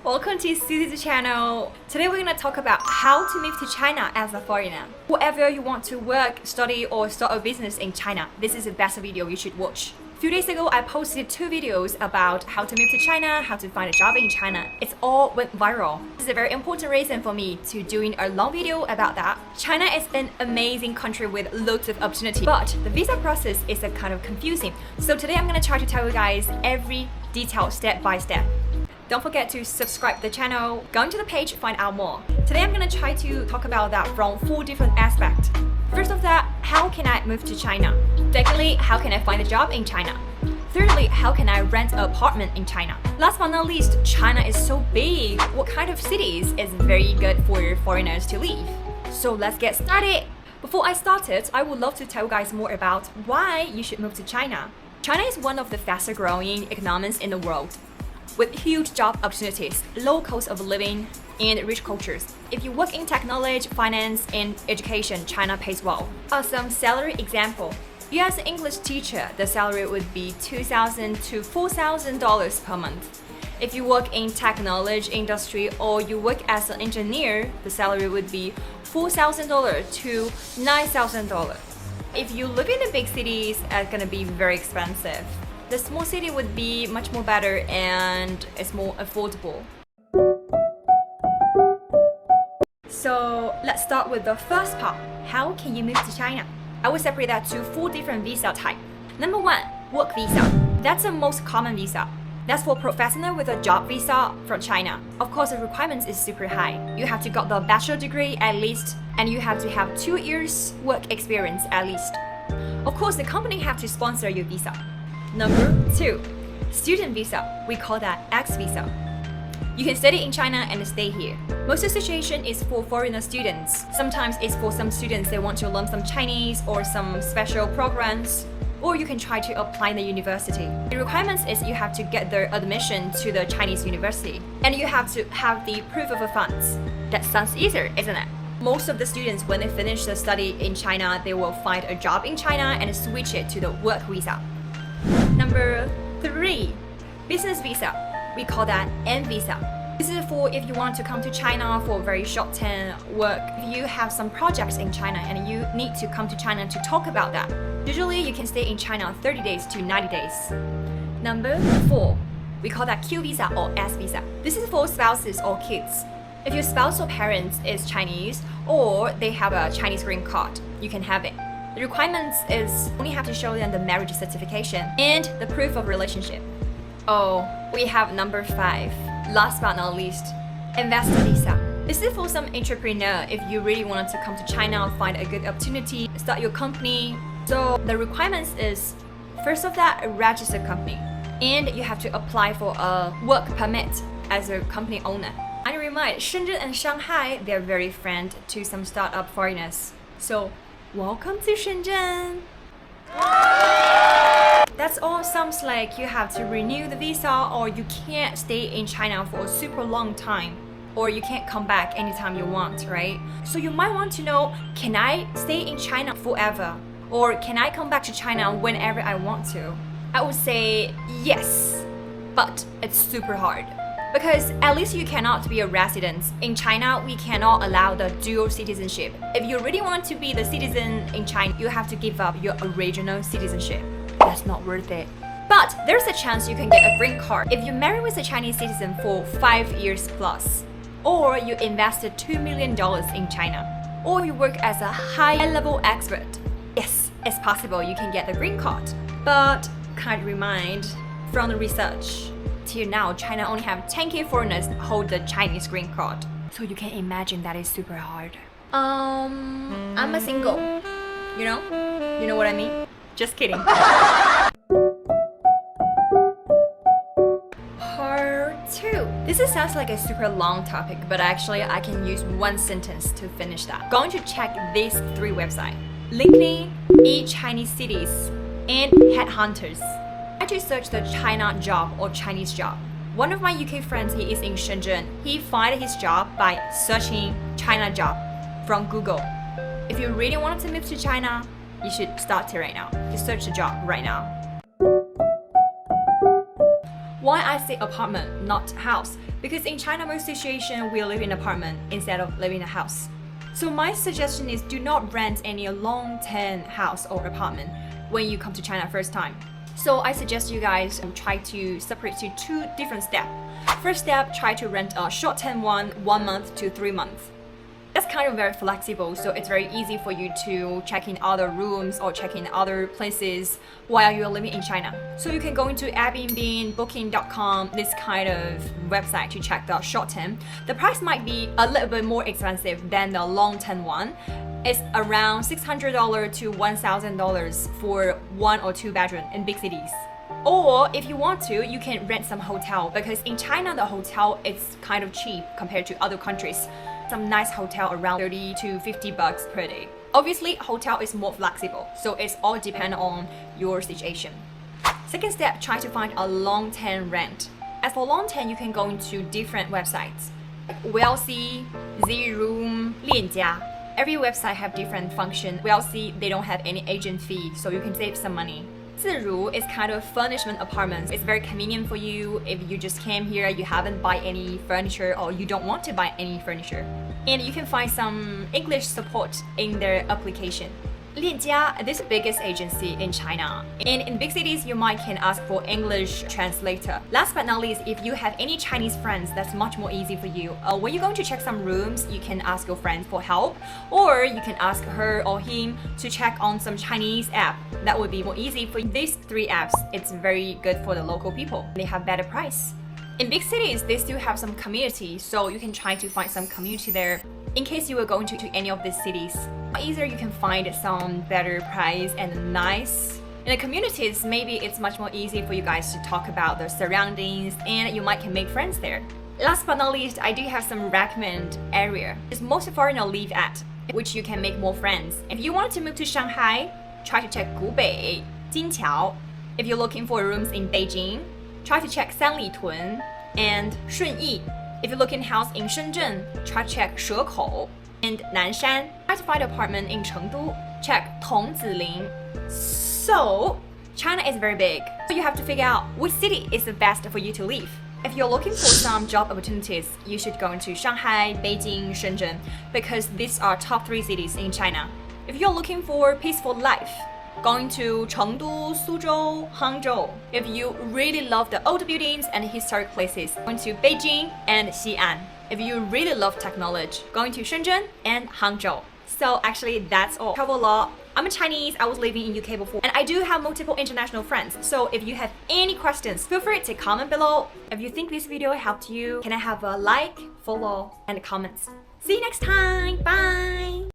Welcome to Susie's channel. Today we're gonna talk about how to move to China as a foreigner. Whoever you want to work, study, or start a business in China, this is the best video you should watch. A few days ago, I posted 2 videos about how to move to China, how to find a job in China. It's all went viral. This is a very important reason for me to doing a long video about that. China is an amazing country with loads of opportunity, but the visa process is a kind of confusing. So today I'm gonna try to tell you guys every detail step by step. Don't forget to subscribe to the channel. Go into the page, find out more. Today I'm gonna try to talk about that from 4 different aspects. First of that, how can I move to China? Secondly, how can I find a job in China? Thirdly, how can I rent an apartment in China? Last but not least, China is so big. What kind of cities is very good for foreigners to live? So let's get started. Before I started, I would love to tell you guys more about why you should move to China. China is one of the fastest growing economies in the world, with huge job opportunities, low cost of living, and rich cultures. If you work in technology, finance, and education, China pays well. Some salary example. You as an English teacher, the salary would be $2,000 to $4,000 per month. If you work in technology industry or you work as an engineer, the salary would be $4,000 to $9,000. If you live in the big cities, it's gonna be very expensive. The small city would be much more better and it's more affordable. So let's start with the first part. How can you move to China? I will separate that to 4 different visa types. Number 1, work visa. That's the most common visa. That's for professional with a job visa from China. Of course, the requirements is super high. You have to got the bachelor degree at least, and you have to have 2 years work experience at least. Of course, the company have to sponsor your visa. Number 2, student visa. We call that X visa. You can study in China and stay here. Most of the situation is for foreigner students. Sometimes it's for some students they want to learn some Chinese or some special programs, or you can try to apply in the university. The requirements is you have to get the admission to the Chinese university, and you have to have the proof of funds. That sounds easier, isn't it? Most of the students, when they finish the study in China, they will find a job in China and switch it to the work visa. Number 3, business visa. We call that N visa. This is for if you want to come to China for very short-term work. If you have some projects in China and you need to come to China to talk about that. Usually you can stay in China 30 days to 90 days. Number 4, we call that Q visa or S visa. This is for spouses or kids. If your spouse or parents is Chinese or they have a Chinese green card, you can have it. The requirements is only have to show them the marriage certification and the proof of relationship. Oh, we have number 5. Last but not least, investor visa. This is for some entrepreneur if you really wanted to come to China, find a good opportunity, start your company. So the requirements is, first of that, a registered company. And you have to apply for a work permit as a company owner. And remind, Shenzhen and Shanghai, they're very friendly to some startup foreigners. So welcome to Shenzhen! That's all sounds like you have to renew the visa or you can't stay in China for a super long time. Or you can't come back anytime you want, right? So you might want to know, can I stay in China forever? Or can I come back to China whenever I want to? I would say yes, but it's super hard. Because at least you cannot be a resident. In China, we cannot allow the dual citizenship. If you really want to be the citizen in China, you have to give up your original citizenship. That's not worth it. But there's a chance you can get a green card if you marry with a Chinese citizen for 5 years plus. Or you invested $2 million in China. Or you work as a high-level expert. Yes, it's possible you can get the green card. But kind of remind, from the research, till now, China only have 10,000 foreigners hold the Chinese green card. So you can imagine that is super hard. I'm a single. You know? You know what I mean? Just kidding. Part 2. This sounds like a super long topic, but actually I can use 1 sentence to finish that. Going to check these 3 websites: LinkedIn, e-Chinese cities, and Headhunters. I just searched the China job or Chinese job. One of my UK friends, he is in Shenzhen. He found his job by searching China job from Google. If you really wanted to move to China, you should start it right now. You search the job right now. Why I say apartment, not house? Because in China, most situation we live in apartment instead of living in a house. So my suggestion is do not rent any long-term house or apartment when you come to China first time. So I suggest you guys try to separate to two different steps. First step, try to rent a short-term one, 1 month to 3 months. That's kind of very flexible, so it's very easy for you to check in other rooms or check in other places while you're living in China. So you can go into Airbnb, Booking.com, this kind of website to check the short term. The price might be a little bit more expensive than the long term one. It's around $600 to $1,000 for 1 or 2 bedroom in big cities. Or if you want to, you can rent some hotel because in China the hotel is kind of cheap compared to other countries. Some nice hotel around 30 to 50 bucks per day. Obviously, hotel is more flexible, so it's all depend on your situation. Second step, try to find a long-term rent. As for long-term, you can go into different websites. Like WLC, Z-Room, 链家. Every website have different function. WLC, they don't have any agent fee, so you can save some money. 自如 is kind of furnishment apartments. It's very convenient for you if you just came here, you haven't buy any furniture or you don't want to buy any furniture. And you can find some English support in their application. 链家, this is the biggest agency in China. And in big cities, you might can ask for English translator. Last but not least, if you have any Chinese friends, that's much more easy for you. When you're going to check some rooms, you can ask your friend for help, or you can ask her or him to check on some Chinese app. That would be more easy for these 3 apps. It's very good for the local people. They have better price. In big cities, they still have some community, so you can try to find some community there in case you were going to any of these cities. Either you can find some better price and nice. In the communities, maybe it's much more easy for you guys to talk about the surroundings and you might can make friends there. Last but not least, I do have some recommend area. It's most foreigner live at, which you can make more friends. If you want to move to Shanghai, try to check Gubei, Jinqiao. If you're looking for rooms in Beijing, try to check Sanlitun and Shunyi. If you're looking house in Shenzhen, try to check Shekou and Nanshan. Try to find apartment in Chengdu, check Tongzilin. So, China is very big, so you have to figure out which city is the best for you to live. If you're looking for some job opportunities, you should go into Shanghai, Beijing, Shenzhen, because these are top 3 cities in China. If you're looking for peaceful life, going to Chengdu, Suzhou, Hangzhou. If you really love the old buildings and historic places, going to Beijing and Xi'an. If you really love technology, going to Shenzhen and Hangzhou. So actually that's all. Travel a lot. I'm a Chinese, I was living in UK before, and I do have multiple international friends. So if you have any questions, feel free to comment below. If you think this video helped you, can I have a like, follow, and comments. See you next time. Bye!